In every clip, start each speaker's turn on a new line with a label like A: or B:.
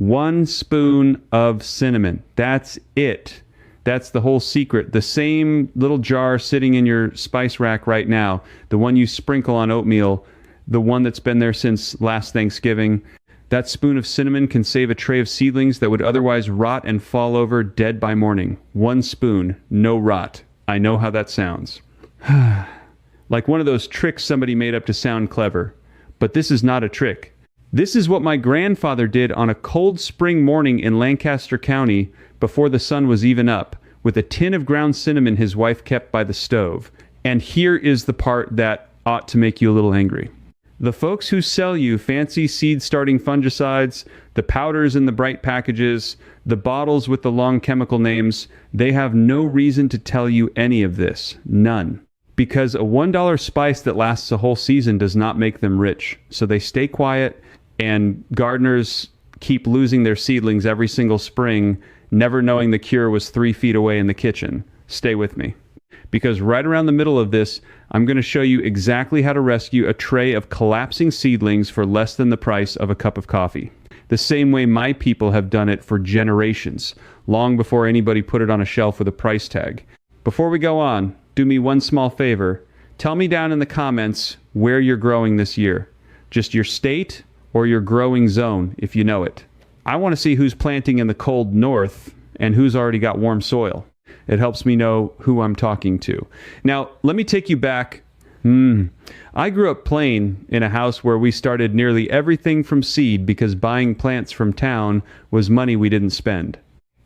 A: 1 spoon of cinnamon. That's it. That's the whole secret. The same little jar sitting in your spice rack right now, the one you sprinkle on oatmeal, the one that's been there since last Thanksgiving. That spoon of cinnamon can save a tray of seedlings that would otherwise rot and fall over dead by morning. 1 spoon, no rot. I know how that sounds. Like one of those tricks somebody made up to sound clever. But this is not a trick. This is what my grandfather did on a cold spring morning in Lancaster County before the sun was even up, with a tin of ground cinnamon his wife kept by the stove. And here is the part that ought to make you a little angry. The folks who sell you fancy seed-starting fungicides, the powders in the bright packages, the bottles with the long chemical names, they have no reason to tell you any of this. None. Because a $1 spice that lasts a whole season does not make them rich. So they stay quiet, and gardeners keep losing their seedlings every single spring, never knowing the cure was 3 feet away in the kitchen. Stay with me. Because right around the middle of this, I'm going to show you exactly how to rescue a tray of collapsing seedlings for less than the price of a cup of coffee. The same way my people have done it for generations, long before anybody put it on a shelf with a price tag. Before we go on, do me one small favor. Tell me down in the comments where you're growing this year. Just your state or your growing zone, if you know it. I want to see who's planting in the cold north and who's already got warm soil. It helps me know who I'm talking to. Now, let me take you back. I grew up plain in a house where we started nearly everything from seed because buying plants from town was money we didn't spend.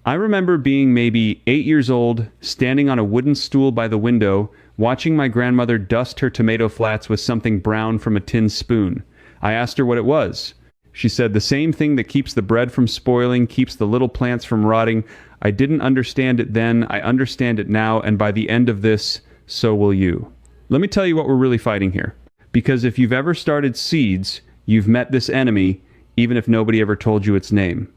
A: I remember being maybe 8 years old, standing on a wooden stool by the window, watching my grandmother dust her tomato flats with something brown from a tin spoon. I asked her what it was. She said, the same thing that keeps the bread from spoiling, keeps the little plants from rotting. I didn't understand it then, I understand it now, and by the end of this, so will you. Let me tell you what we're really fighting here. Because if you've ever started seeds, you've met this enemy, even if nobody ever told you its name.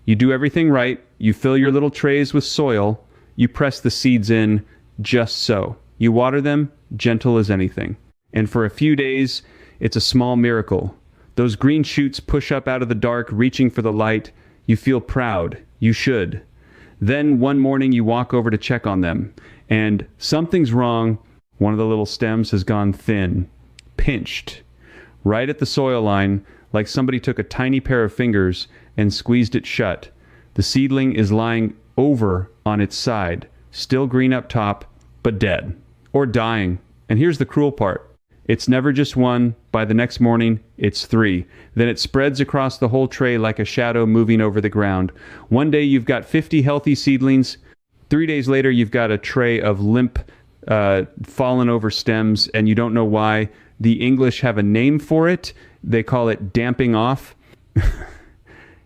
A: You do everything right, you fill your little trays with soil, you press the seeds in just so. You water them, gentle as anything. And for a few days, it's a small miracle. Those green shoots push up out of the dark, reaching for the light. You feel proud. You should. Then one morning you walk over to check on them, and something's wrong. One of the little stems has gone thin, pinched, right at the soil line, like somebody took a tiny pair of fingers and squeezed it shut. The seedling is lying over on its side, still green up top, but dead, or dying. And here's the cruel part. It's never just one. By the next morning, it's 3. Then it spreads across the whole tray like a shadow moving over the ground. One day you've got 50 healthy seedlings. 3 days later, you've got a tray of limp, fallen over stems, and you don't know why. The English have a name for it. They call it damping off.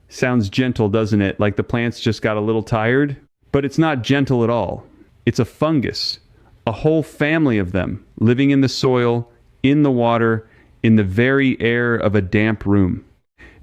A: Sounds gentle, doesn't it? Like the plants just got a little tired. But it's not gentle at all. It's a fungus. A whole family of them living in the soil, in the water, in the very air of a damp room.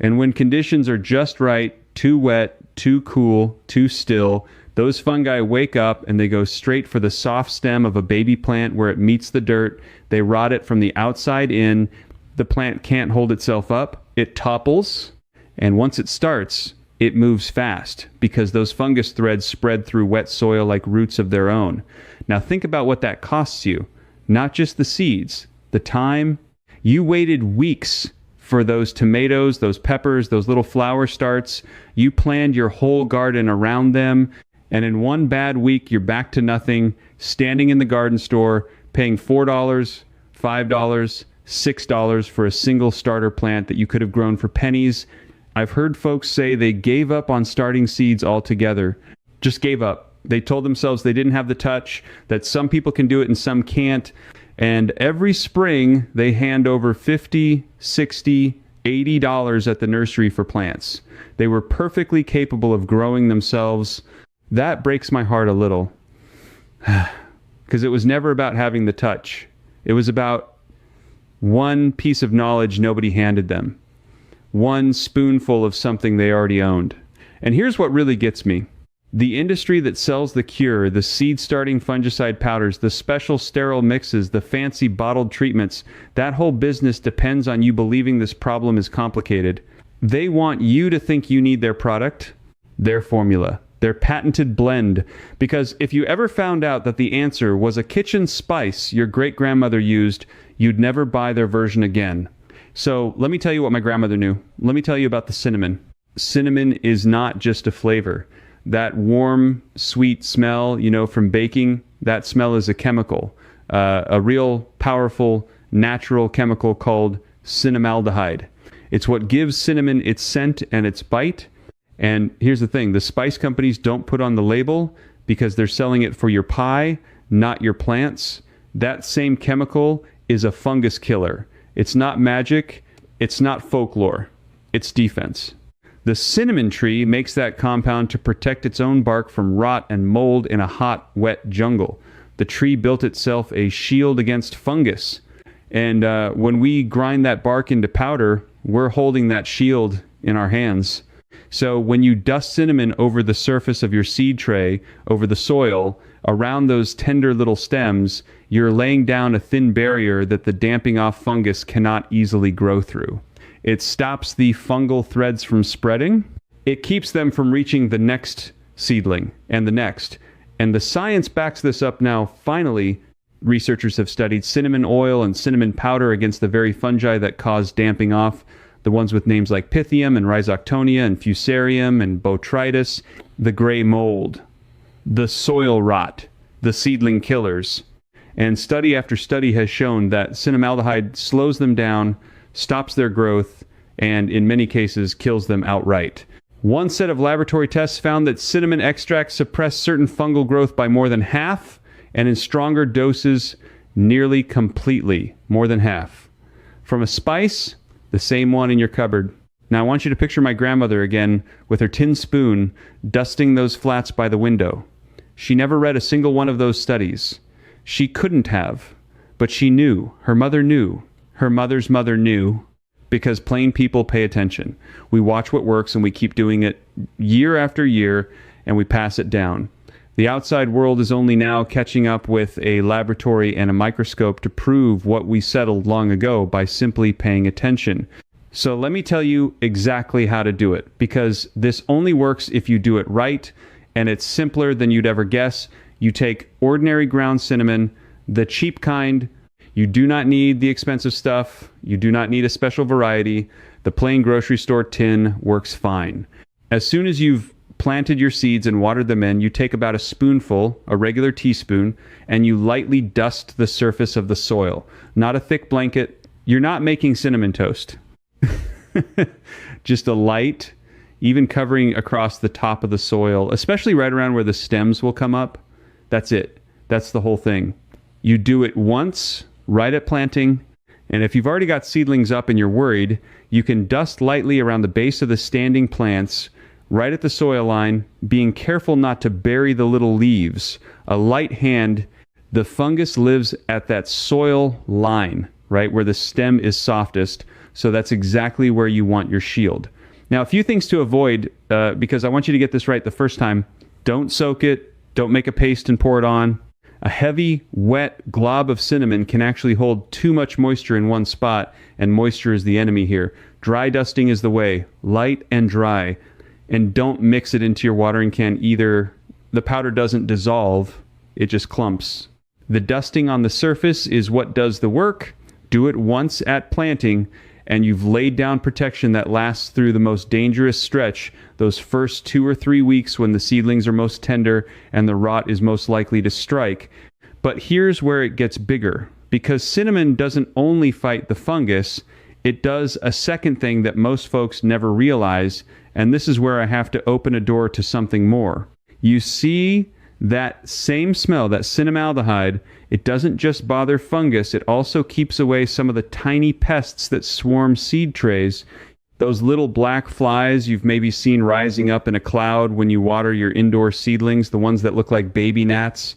A: And when conditions are just right, too wet, too cool, too still, those fungi wake up and they go straight for the soft stem of a baby plant where it meets the dirt. They rot it from the outside in. The plant can't hold itself up. It topples. And once it starts, it moves fast because those fungus threads spread through wet soil like roots of their own. Now think about what that costs you. Not just the seeds, the time. You waited weeks for those tomatoes, those peppers, those little flower starts. You planned your whole garden around them. And in one bad week, you're back to nothing, standing in the garden store, paying $4, $5, $6 for a single starter plant that you could have grown for pennies. I've heard folks say they gave up on starting seeds altogether. Just gave up. They told themselves they didn't have the touch, that some people can do it and some can't. And every spring, they hand over $50, $60, $80 at the nursery for plants. They were perfectly capable of growing themselves. That breaks my heart a little. Because it was never about having the touch. It was about one piece of knowledge nobody handed them. One spoonful of something they already owned. And here's what really gets me. The industry that sells the cure, the seed-starting fungicide powders, the special sterile mixes, the fancy bottled treatments, that whole business depends on you believing this problem is complicated. They want you to think you need their product, their formula, their patented blend. Because if you ever found out that the answer was a kitchen spice your great-grandmother used, you'd never buy their version again. So let me tell you what my grandmother knew. Let me tell you about the cinnamon. Cinnamon is not just a flavor. That warm, sweet smell, from baking, that smell is a chemical. A real powerful, natural chemical called cinnamaldehyde. It's what gives cinnamon its scent and its bite. And here's the thing, the spice companies don't put on the label because they're selling it for your pie, not your plants. That same chemical is a fungus killer. It's not magic. It's not folklore. It's defense. The cinnamon tree makes that compound to protect its own bark from rot and mold in a hot, wet jungle. The tree built itself a shield against fungus. And when we grind that bark into powder, we're holding that shield in our hands. So when you dust cinnamon over the surface of your seed tray, over the soil, around those tender little stems, you're laying down a thin barrier that the damping off fungus cannot easily grow through. It stops the fungal threads from spreading. It keeps them from reaching the next seedling and the next. And the science backs this up now. Finally, researchers have studied cinnamon oil and cinnamon powder against the very fungi that cause damping off, the ones with names like Pythium and Rhizoctonia and Fusarium and Botrytis, the gray mold, the soil rot, the seedling killers. And study after study has shown that cinnamaldehyde slows them down, stops their growth, and in many cases kills them outright. One set of laboratory tests found that cinnamon extracts suppress certain fungal growth by more than half, and in stronger doses, nearly completely, more than half. From a spice, the same one in your cupboard. Now I want you to picture my grandmother again with her tin spoon dusting those flats by the window. She never read a single one of those studies. She couldn't have, but she knew. Her mother knew. Her mother's mother knew, because plain people pay attention. We watch what works and we keep doing it year after year, and we pass it down. The outside world is only now catching up with a laboratory and a microscope to prove what we settled long ago by simply paying attention. So let me tell you exactly how to do it, because this only works if you do it right, and it's simpler than you'd ever guess. You take ordinary ground cinnamon, the cheap kind. You do not need the expensive stuff. You do not need a special variety. The plain grocery store tin works fine. As soon as you've planted your seeds and watered them in, you take about a spoonful, a regular teaspoon, and you lightly dust the surface of the soil. Not a thick blanket. You're not making cinnamon toast. Just a light, even covering across the top of the soil, especially right around where the stems will come up. That's it. That's the whole thing. You do it once, right at planting, and if you've already got seedlings up and you're worried, you can dust lightly around the base of the standing plants, right at the soil line, being careful not to bury the little leaves. A light hand. The fungus lives at that soil line, right, where the stem is softest, so that's exactly where you want your shield. Now, a few things to avoid, because I want you to get this right the first time. Don't soak it. Don't make a paste and pour it on. A heavy, wet glob of cinnamon can actually hold too much moisture in one spot, and moisture is the enemy here. Dry dusting is the way. Light and dry. And don't mix it into your watering can either. The powder doesn't dissolve. It just clumps. The dusting on the surface is what does the work. Do it once at planting, and you've laid down protection that lasts through the most dangerous stretch, those first 2 or 3 weeks when the seedlings are most tender and the rot is most likely to strike. But here's where it gets bigger, because cinnamon doesn't only fight the fungus, it does a second thing that most folks never realize, and this is where I have to open a door to something more. You see that same smell, that cinnamaldehyde, it doesn't just bother fungus, it also keeps away some of the tiny pests that swarm seed trays. Those little black flies you've maybe seen rising up in a cloud when you water your indoor seedlings, the ones that look like baby gnats,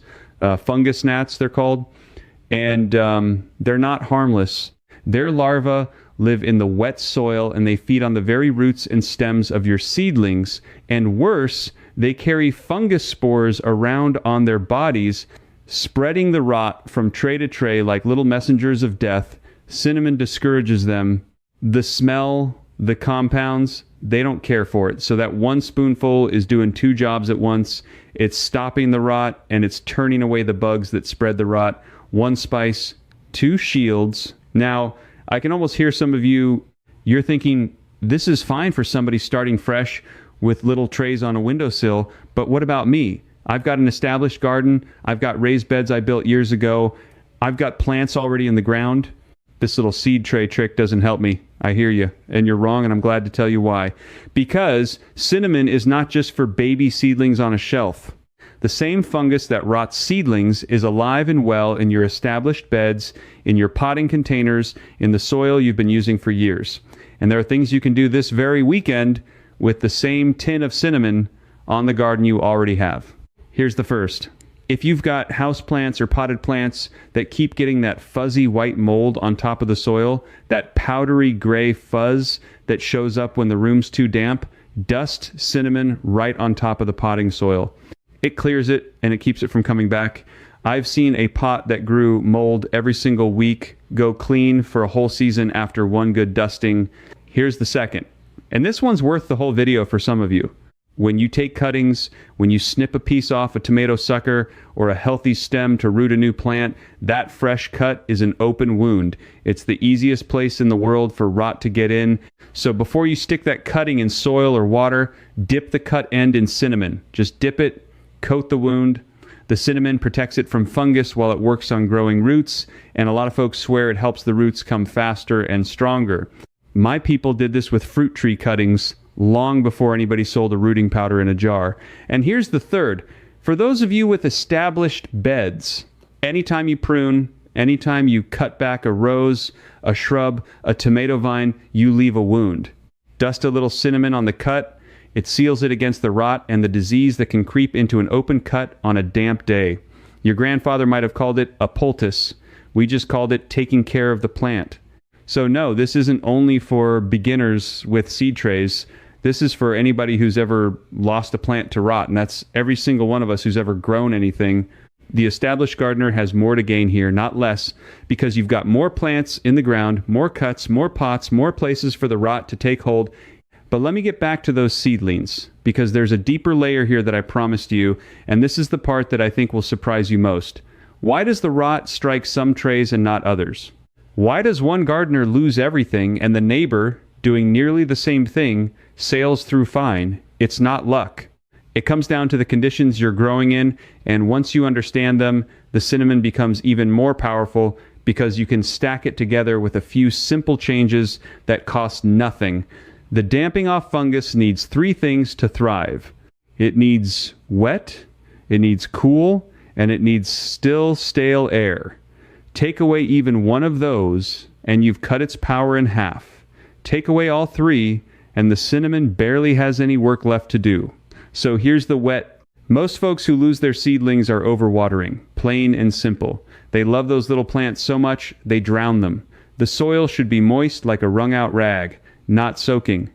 A: fungus gnats they're called, and they're not harmless. Their larvae live in the wet soil and they feed on the very roots and stems of your seedlings, and worse, they carry fungus spores around on their bodies, spreading the rot from tray to tray like little messengers of death. Cinnamon discourages them. The smell, The compounds, they don't care for it. So that one spoonful is doing two jobs at once. It's stopping the rot and it's turning away the bugs that spread the rot. One spice, two shields. Now, I can almost hear some of you, you're thinking, this is fine for somebody starting fresh with little trays on a windowsill, but what about me? I've got an established garden. I've got raised beds I built years ago. I've got plants already in the ground. This little seed tray trick doesn't help me. I hear you, and you're wrong, and I'm glad to tell you why. Because cinnamon is not just for baby seedlings on a shelf. The same fungus that rots seedlings is alive and well in your established beds, in your potting containers, in the soil you've been using for years. And there are things you can do this very weekend with the same tin of cinnamon on the garden you already have. Here's the first. If you've got houseplants or potted plants that keep getting that fuzzy white mold on top of the soil, that powdery gray fuzz that shows up when the room's too damp, dust cinnamon right on top of the potting soil. It clears it and it keeps it from coming back. I've seen a pot that grew mold every single week go clean for a whole season after one good dusting. Here's the second. And this one's worth the whole video for some of you. When you take cuttings, when you snip a piece off a tomato sucker or a healthy stem to root a new plant, that fresh cut is an open wound. It's the easiest place in the world for rot to get in. So before you stick that cutting in soil or water, dip the cut end in cinnamon. Just dip it, coat the wound. The cinnamon protects it from fungus while it works on growing roots, and a lot of folks swear it helps the roots come faster and stronger. My people did this with fruit tree cuttings long before anybody sold a rooting powder in a jar. And here's the third. For those of you with established beds, anytime you prune, anytime you cut back a rose, a shrub, a tomato vine, you leave a wound. Dust a little cinnamon on the cut. It seals it against the rot and the disease that can creep into an open cut on a damp day. Your grandfather might have called it a poultice. We just called it taking care of the plant. So no, this isn't only for beginners with seed trays. This is for anybody who's ever lost a plant to rot, and that's every single one of us who's ever grown anything. The established gardener has more to gain here, not less, because you've got more plants in the ground, more cuts, more pots, more places for the rot to take hold. But let me get back to those seedlings, because there's a deeper layer here that I promised you, and this is the part that I think will surprise you most. Why does the rot strike some trays and not others? Why does one gardener lose everything and the neighbor, doing nearly the same thing, sails through fine? It's not luck. It comes down to the conditions you're growing in, and once you understand them, the cinnamon becomes even more powerful because you can stack it together with a few simple changes that cost nothing. The damping off fungus needs three things to thrive. It needs wet, it needs cool, and it needs still, stale air. Take away even one of those, and you've cut its power in half. Take away all three, and the cinnamon barely has any work left to do. So here's the wet. Most folks who lose their seedlings are overwatering, plain and simple. They love those little plants so much, they drown them. The soil should be moist like a wrung-out rag, not soaking.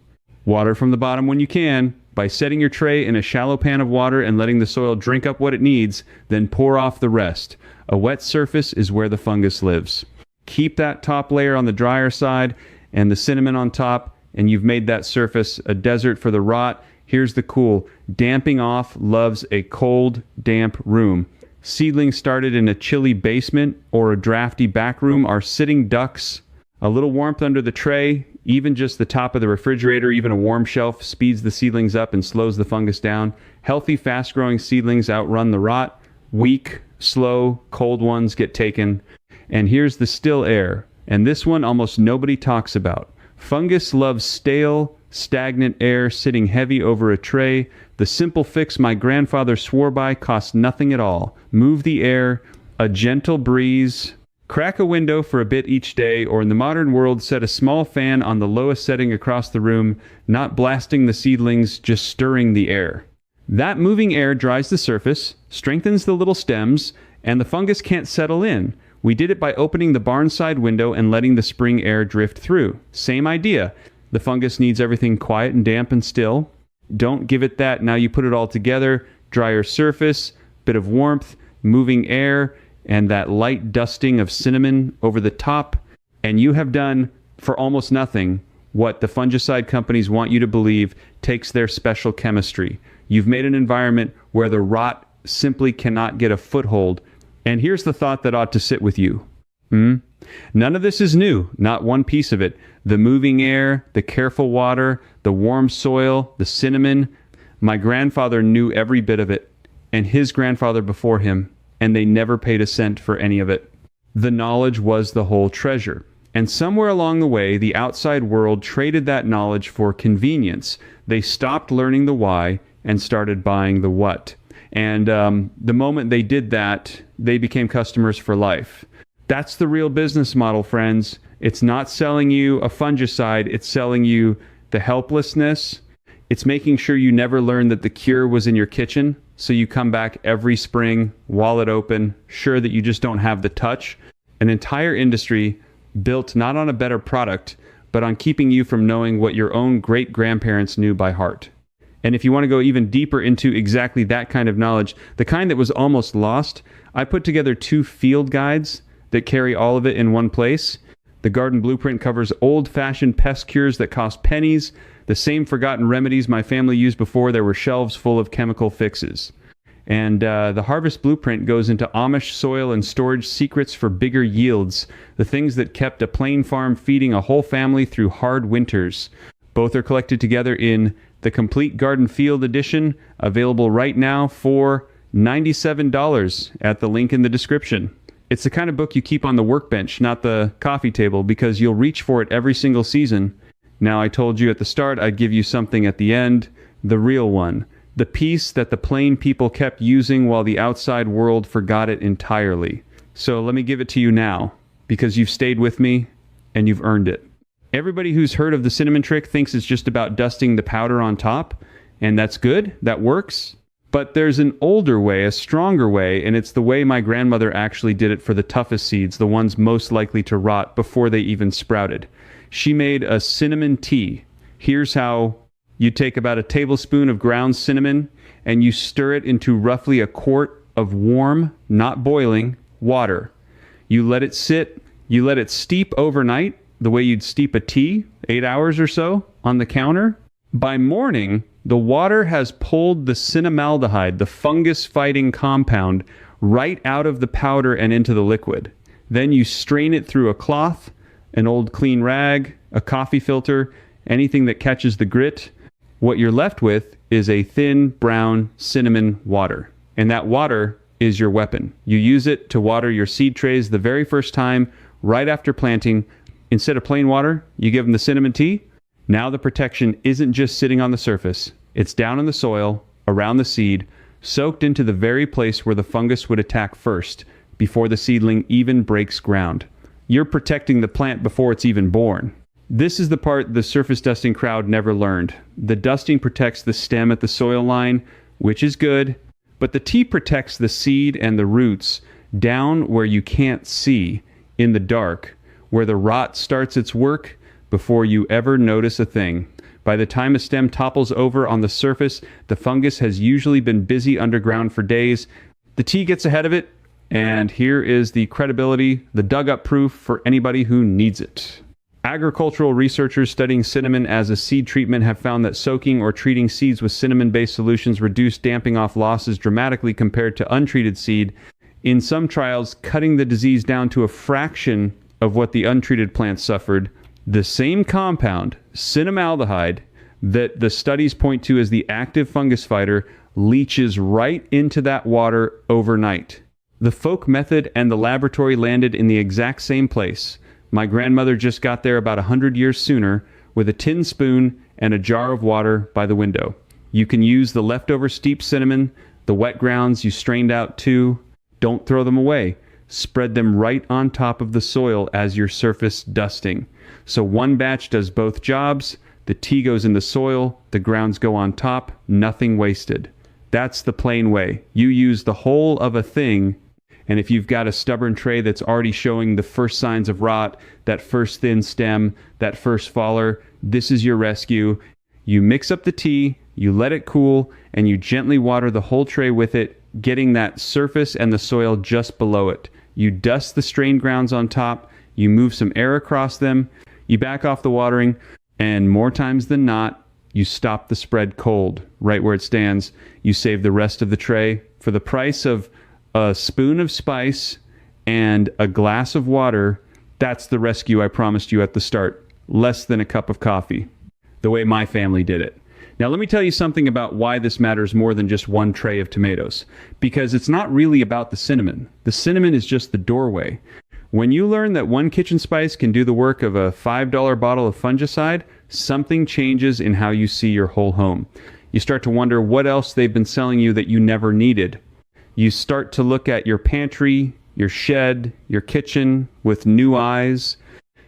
A: Water from the bottom when you can, by setting your tray in a shallow pan of water and letting the soil drink up what it needs, then pour off the rest. A wet surface is where the fungus lives. Keep that top layer on the drier side and the cinnamon on top, and you've made that surface a desert for the rot. Here's the cool. Damping off loves a cold, damp room. Seedlings started in a chilly basement or a drafty back room are sitting ducks. A little warmth under the tray, even just the top of the refrigerator, even a warm shelf, speeds the seedlings up and slows the fungus down. Healthy, fast-growing seedlings outrun the rot. Weak, slow, cold ones get taken. And here's the still air. And this one almost nobody talks about. Fungus loves stale, stagnant air sitting heavy over a tray. The simple fix my grandfather swore by costs nothing at all. Move the air, a gentle breeze. Crack a window for a bit each day, or in the modern world, set a small fan on the lowest setting across the room, not blasting the seedlings, just stirring the air. That moving air dries the surface, strengthens the little stems, and the fungus can't settle in. We did it by opening the barn side window and letting the spring air drift through. Same idea. The fungus needs everything quiet and damp and still. Don't give it that. Now you put it all together. Drier surface, bit of warmth, moving air, and that light dusting of cinnamon over the top, and you have done, for almost nothing, what the fungicide companies want you to believe takes their special chemistry. You've made an environment where the rot simply cannot get a foothold. And here's the thought that ought to sit with you. None of this is new, not one piece of it. The moving air, the careful water, the warm soil, the cinnamon. My grandfather knew every bit of it, and his grandfather before him, and they never paid a cent for any of it. The knowledge was the whole treasure. And somewhere along the way, the outside world traded that knowledge for convenience. They stopped learning the why and started buying the what. And the moment they did that, they became customers for life. That's the real business model, friends. It's not selling you a fungicide. It's selling you the helplessness. It's making sure you never learn that the cure was in your kitchen. So you come back every spring, wallet open, sure that you just don't have the touch. An entire industry built not on a better product, but on keeping you from knowing what your own great-grandparents knew by heart. And if you want to go even deeper into exactly that kind of knowledge, the kind that was almost lost, I put together 2 field guides that carry all of it in one place. The Garden Blueprint covers old-fashioned pest cures that cost pennies, the same forgotten remedies my family used before there were shelves full of chemical fixes. And the Harvest Blueprint goes into Amish soil and storage secrets for bigger yields, the things that kept a plain farm feeding a whole family through hard winters. Both are collected together in the Complete Garden Field Edition, available right now for $97 at the link in the description. It's the kind of book you keep on the workbench, not the coffee table, because you'll reach for it every single season. Now, I told you at the start I'd give you something at the end, the real one. The piece that the plain people kept using while the outside world forgot it entirely. So let me give it to you now, because you've stayed with me and you've earned it. Everybody who's heard of the cinnamon trick thinks it's just about dusting the powder on top, and that's good, that works. But there's an older way, a stronger way, and it's the way my grandmother actually did it for the toughest seeds, the ones most likely to rot before they even sprouted. She made a cinnamon tea. Here's how. You take about a tablespoon of ground cinnamon and you stir it into roughly a quart of warm, not boiling, water. You let it sit, you let it steep overnight, the way you'd steep a tea, 8 hours or so, on the counter. By morning, the water has pulled the cinnamaldehyde, the fungus-fighting compound, right out of the powder and into the liquid. Then you strain it through a cloth, an old clean rag, a coffee filter, anything that catches the grit. What you're left with is a thin, brown cinnamon water. And that water is your weapon. You use it to water your seed trays the very first time, right after planting. Instead of plain water, you give them the cinnamon tea. Now the protection isn't just sitting on the surface. It's down in the soil, around the seed, soaked into the very place where the fungus would attack first, before the seedling even breaks ground. You're protecting the plant before it's even born. This is the part the surface dusting crowd never learned. The dusting protects the stem at the soil line, which is good, but the tea protects the seed and the roots down where you can't see, in the dark, where the rot starts its work before you ever notice a thing. By the time a stem topples over on the surface, the fungus has usually been busy underground for days. The tea gets ahead of it, and here is the credibility, the dug-up proof for anybody who needs it. Agricultural researchers studying cinnamon as a seed treatment have found that soaking or treating seeds with cinnamon-based solutions reduce damping off losses dramatically compared to untreated seed. In some trials, cutting the disease down to a fraction of what the untreated plants suffered. The same compound, cinnamaldehyde, that the studies point to as the active fungus fighter, leaches right into that water overnight. The folk method and the laboratory landed in the exact same place. My grandmother just got there about 100 years sooner with a tin spoon and a jar of water by the window. You can use the leftover steeped cinnamon, the wet grounds you strained out too. Don't throw them away. Spread them right on top of the soil as your surface dusting. So one batch does both jobs. The tea goes in the soil, the grounds go on top, nothing wasted. That's the plain way. You use the whole of a thing. And if you've got a stubborn tray that's already showing the first signs of rot, that first thin stem, that first faller, this is your rescue. You mix up the tea, you let it cool, and you gently water the whole tray with it, getting that surface and the soil just below it. You dust the strained grounds on top, you move some air across them, you back off the watering. And more times than not, you stop the spread cold, right where it stands. You save the rest of the tray for the price of a spoon of spice and a glass of water. That's the rescue I promised you at the start. Less than a cup of coffee. The way my family did it. Now, let me tell you something about why this matters more than just one tray of tomatoes. Because it's not really about the cinnamon. The cinnamon is just the doorway. When you learn that one kitchen spice can do the work of a $5 bottle of fungicide, something changes in how you see your whole home. You start to wonder what else they've been selling you that you never needed. You start to look at your pantry, your shed, your kitchen with new eyes,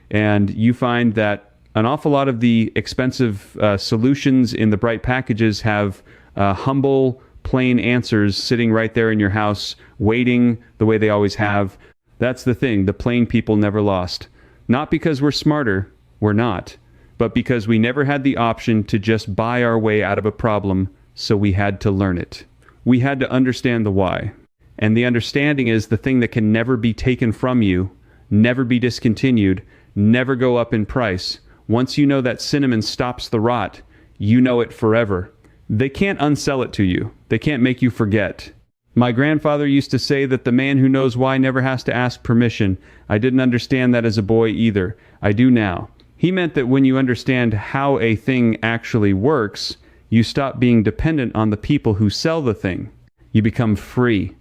A: and you find that an awful lot of the expensive solutions in the bright packages have humble, plain answers sitting right there in your house, waiting the way they always have. That's the thing. The plain people never lost. Not because we're smarter. We're not. But because we never had the option to just buy our way out of a problem, so we had to learn it. We had to understand the why. And the understanding is the thing that can never be taken from you, never be discontinued, never go up in price. Once you know that cinnamon stops the rot, you know it forever. They can't unsell it to you. They can't make you forget. My grandfather used to say that the man who knows why never has to ask permission. I didn't understand that as a boy either. I do now. He meant that when you understand how a thing actually works, you stop being dependent on the people who sell the thing. You become free.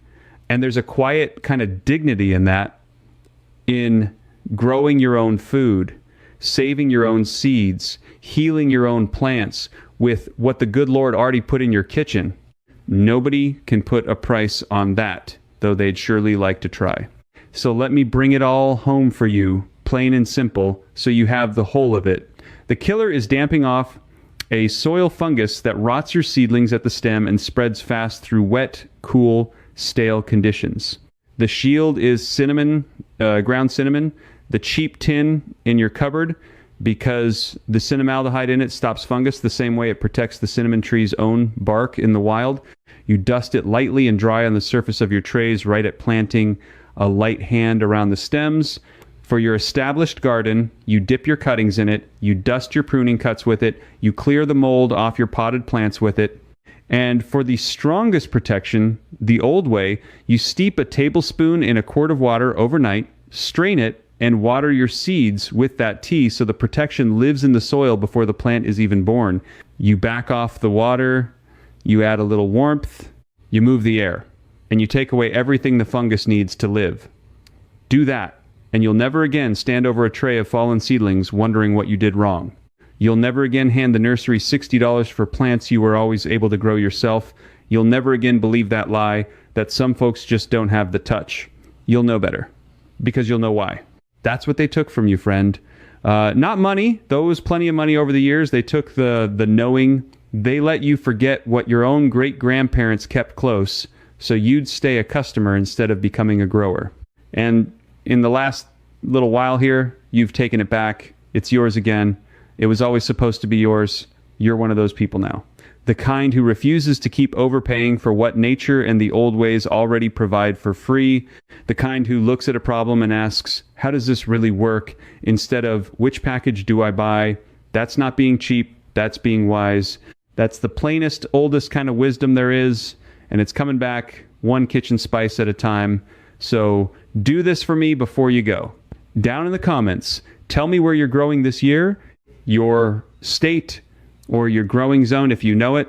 A: And there's a quiet kind of dignity in that, in growing your own food, saving your own seeds, healing your own plants with what the good Lord already put in your kitchen. Nobody can put a price on that, though they'd surely like to try. So let me bring it all home for you, plain and simple, so you have the whole of it. The killer is damping off a soil fungus that rots your seedlings at the stem and spreads fast through wet, cool, stale conditions. The shield is cinnamon, ground cinnamon, the cheap tin in your cupboard, because the cinnamaldehyde in it stops fungus the same way it protects the cinnamon tree's own bark in the wild. You dust it lightly and dry on the surface of your trays right at planting, a light hand around the stems. For your established garden, you dip your cuttings in it, you dust your pruning cuts with it, you clear the mold off your potted plants with it. And for the strongest protection, the old way, you steep a tablespoon in a quart of water overnight, strain it, and water your seeds with that tea so the protection lives in the soil before the plant is even born. You back off the water, you add a little warmth, you move the air, and you take away everything the fungus needs to live. Do that, and you'll never again stand over a tray of fallen seedlings wondering what you did wrong. You'll never again hand the nursery $60 for plants you were always able to grow yourself. You'll never again believe that lie that some folks just don't have the touch. You'll know better, because you'll know why. That's what they took from you, friend. Not money, though it was plenty of money over the years. They took the knowing. They let you forget what your own great-grandparents kept close, so you'd stay a customer instead of becoming a grower. And in the last little while here, you've taken it back. It's yours again. It was always supposed to be yours. You're one of those people now. The kind who refuses to keep overpaying for what nature and the old ways already provide for free. The kind who looks at a problem and asks, how does this really work? Instead of, which package do I buy? That's not being cheap. That's being wise. That's the plainest, oldest kind of wisdom there is. And it's coming back one kitchen spice at a time. So do this for me before you go. Down in the comments, tell me where you're growing this year, your state, or your growing zone if you know it.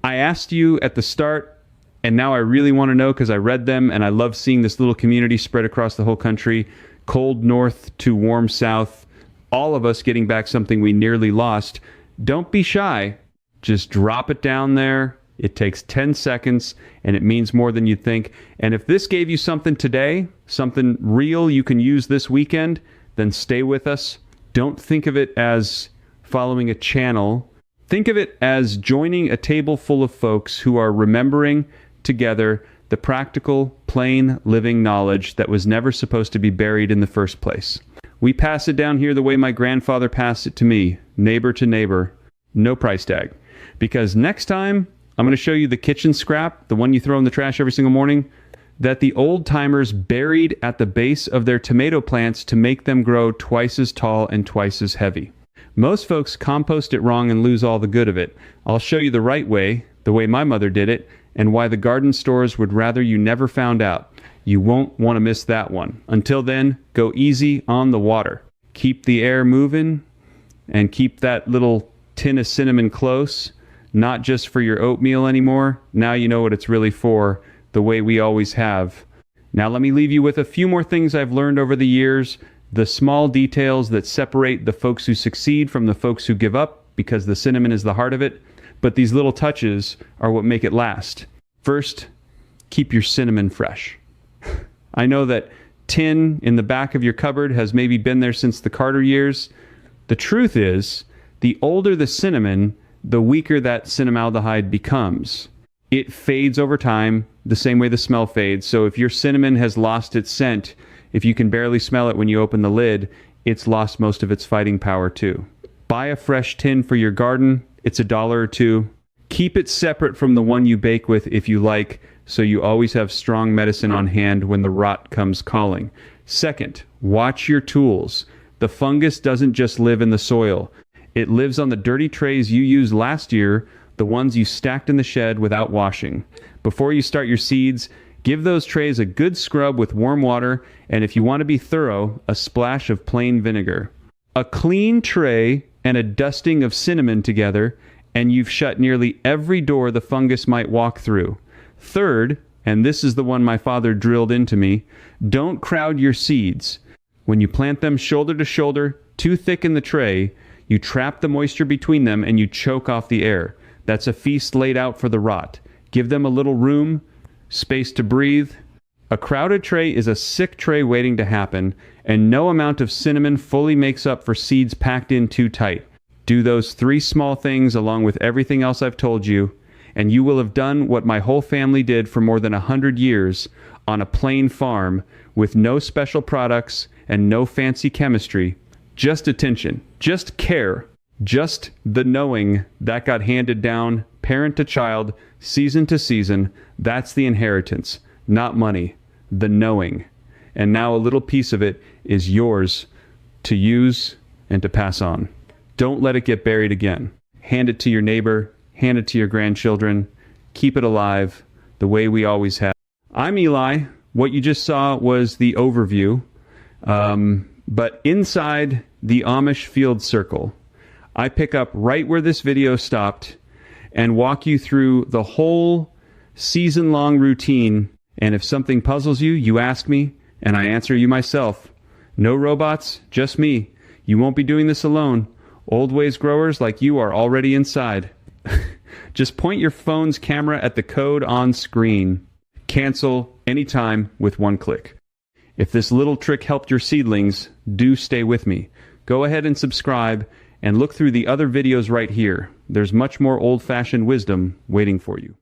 A: I asked you at the start, and now I really want to know because I read them, and I love seeing this little community spread across the whole country, cold north to warm south, all of us getting back something we nearly lost. Don't be shy. Just drop it down there. It takes 10 seconds, and it means more than you think. And if this gave you something today, something real you can use this weekend, then stay with us. Don't think of it as following a channel. Think of it as joining a table full of folks who are remembering together the practical, plain, living knowledge that was never supposed to be buried in the first place. We pass it down here the way my grandfather passed it to me, neighbor to neighbor, no price tag. Because next time, I'm going to show you the kitchen scrap, the one you throw in the trash every single morning, that the old-timers buried at the base of their tomato plants to make them grow twice as tall and twice as heavy. Most folks compost it wrong and lose all the good of it. I'll show you the right way, the way my mother did it, and why the garden stores would rather you never found out. You won't want to miss that one. Until then, go easy on the water. Keep the air moving, and keep that little tin of cinnamon close, not just for your oatmeal anymore. Now you know what it's really for, the way we always have. Now let me leave you with a few more things I've learned over the years, the small details that separate the folks who succeed from the folks who give up, because the cinnamon is the heart of it. But these little touches are what make it last. First, keep your cinnamon fresh. I know that tin in the back of your cupboard has maybe been there since the Carter years. The truth is, the older the cinnamon, the weaker that cinnamaldehyde becomes. It fades over time, the same way the smell fades. So if your cinnamon has lost its scent, if you can barely smell it when you open the lid, it's lost most of its fighting power too. Buy a fresh tin for your garden. It's $1 or $2. Keep it separate from the one you bake with if you like, so you always have strong medicine on hand when the rot comes calling. Second, watch your tools. The fungus doesn't just live in the soil. It lives on the dirty trays you used last year, the ones you stacked in the shed without washing. Before you start your seeds, give those trays a good scrub with warm water, and if you want to be thorough, a splash of plain vinegar. A clean tray and a dusting of cinnamon together, and you've shut nearly every door the fungus might walk through. Third, and this is the one my father drilled into me, don't crowd your seeds. When you plant them shoulder to shoulder, too thick in the tray, you trap the moisture between them and you choke off the air. That's a feast laid out for the rot. Give them a little room, space to breathe. A crowded tray is a sick tray waiting to happen, and no amount of cinnamon fully makes up for seeds packed in too tight. Do those 3 small things along with everything else I've told you, and you will have done what my whole family did for more than 100 years on a plain farm with no special products and no fancy chemistry. Just attention, just care, just the knowing that got handed down parent to child, season to season. That's the inheritance, not money, the knowing. And now a little piece of it is yours to use and to pass on. Don't let it get buried again. Hand it to your neighbor, hand it to your grandchildren. Keep it alive the way we always have. I'm Eli. What you just saw was the overview. But inside the Amish field circle, I pick up right where this video stopped and walk you through the whole season-long routine. And if something puzzles you, you ask me, and I answer you myself. No robots, just me. You won't be doing this alone. Old ways growers like you are already inside. Just point your phone's camera at the code on screen. Cancel anytime with one click. If this little trick helped your seedlings, do stay with me. Go ahead and subscribe and look through the other videos right here. There's much more old-fashioned wisdom waiting for you.